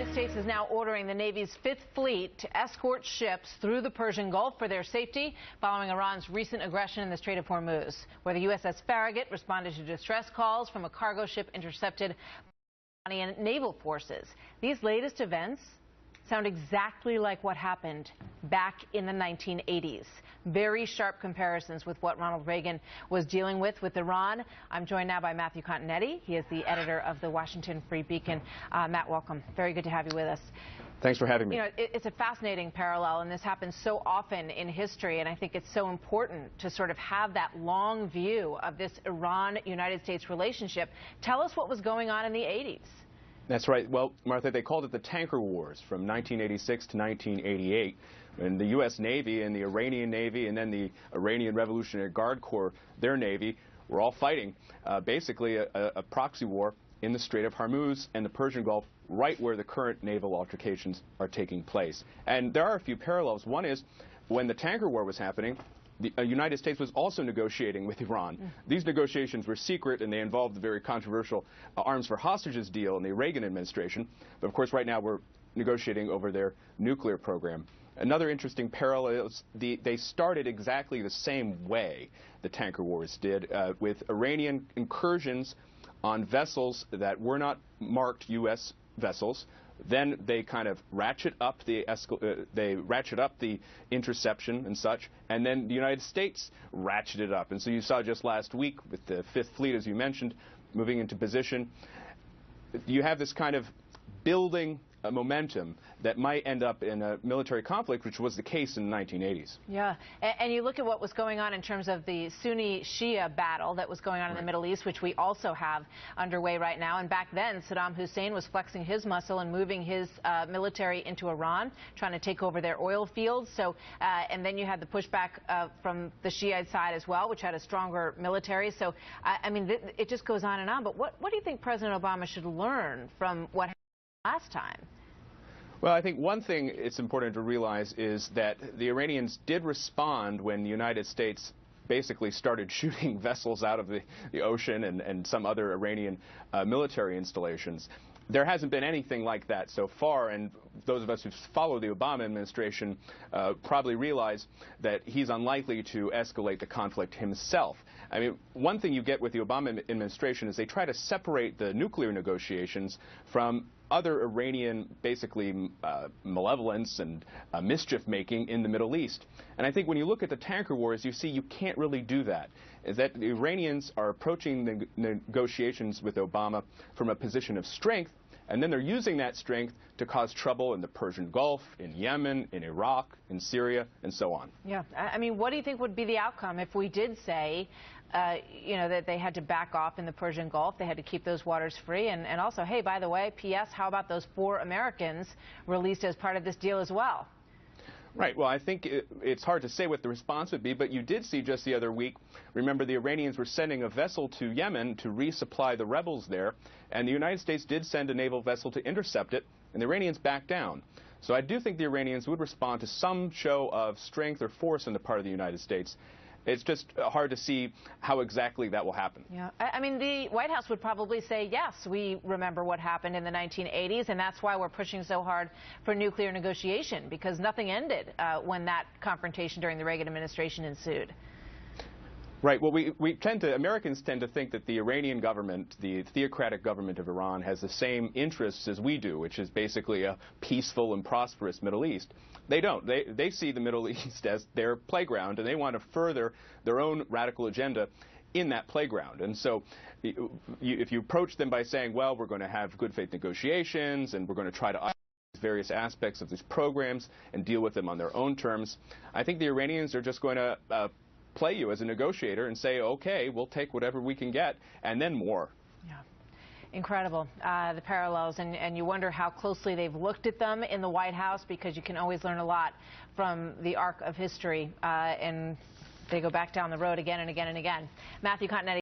United States is now ordering the Navy's Fifth Fleet to escort ships through the Persian Gulf for their safety following Iran's recent aggression in the Strait of Hormuz, where the USS Farragut responded to distress calls from a cargo ship intercepted by Iranian naval forces. These latest events sound exactly like what happened back in the 1980s. Very sharp comparisons with what Ronald Reagan was dealing with Iran. I'm joined now by Matthew Continetti. He is the editor of the Washington Free Beacon. Matt, welcome. Very good to have you with us. Thanks for having me. You know, it's a fascinating parallel, and this happens so often in history, and I think it's so important to sort of have that long view of this Iran-United States relationship. Tell us what was going on in the 80s. That's right. Well, Martha, they called it the Tanker Wars from 1986 to 1988. And the U.S. Navy and the Iranian Navy and then the Iranian Revolutionary Guard Corps, their Navy, were all fighting basically a proxy war in the Strait of Hormuz and the Persian Gulf, right where the current naval altercations are taking place. And there are a few parallels. One is when the Tanker War was happening, the United States was also negotiating with Iran. These negotiations were secret, and they involved the very controversial arms for hostages deal in the Reagan administration. But of course, right now we're negotiating over their nuclear program. Another interesting parallel is they started exactly the same way the Tanker Wars did, with Iranian incursions on vessels that were not marked U.S. vessels. Then they kind of ratchet up the interception and such, and then the United States ratcheted up. And so you saw just last week with the Fifth Fleet, as you mentioned, moving into position. You have this kind of building momentum that might end up in a military conflict, which was the case in the 1980s. Yeah, and you look at what was going on in terms of the Sunni-Shia battle that was going on in the Middle East, which we also have underway right now. And back then, Saddam Hussein was flexing his muscle and moving his military into Iran, trying to take over their oil fields. So, and then you had the pushback from the Shiite side as well, which had a stronger military. So, I mean, it just goes on and on. But what do you think President Obama should learn from what happened last time? Well, I think one thing it's important to realize is that the Iranians did respond when the United States basically started shooting vessels out of the ocean and some other Iranian military installations. There hasn't been anything like that so far, and those of us who follow the Obama administration probably realize that he's unlikely to escalate the conflict himself. I mean, one thing you get with the Obama administration is they try to separate the nuclear negotiations from other Iranian, basically, malevolence and mischief-making in the Middle East. And I think when you look at the Tanker Wars, you see you can't really do that. Is that the Iranians are approaching the negotiations with Obama from a position of strength, and then they're using that strength to cause trouble in the Persian Gulf, in Yemen, in Iraq, in Syria, and so on. Yeah. I mean, what do you think would be the outcome if we did say, you know, that they had to back off in the Persian Gulf, they had to keep those waters free, and also, hey, by the way, P.S., how about those 4 Americans released as part of this deal as well? Right. Well, I think it's hard to say what the response would be, but you did see just the other week, remember the Iranians were sending a vessel to Yemen to resupply the rebels there, and the United States did send a naval vessel to intercept it, and the Iranians backed down. So I do think the Iranians would respond to some show of strength or force on the part of the United States. It's just hard to see how exactly that will happen. Yeah, I mean, the White House would probably say, yes, we remember what happened in the 1980s, and that's why we're pushing so hard for nuclear negotiation, because nothing ended when that confrontation during the Reagan administration ensued. Right. Well, Americans tend to think that the Iranian government, the theocratic government of Iran, has the same interests as we do, which is basically a peaceful and prosperous Middle East. They don't. They see the Middle East as their playground, and they want to further their own radical agenda in that playground. And so if you approach them by saying, well, we're going to have good faith negotiations, and we're going to try to various aspects of these programs and deal with them on their own terms, I think the Iranians are just going to play you as a negotiator and say, okay, we'll take whatever we can get, and then more. Yeah. Incredible, the parallels, and you wonder how closely they've looked at them in the White House, because you can always learn a lot from the arc of history, and they go back down the road again and again and again. Matthew Continetti.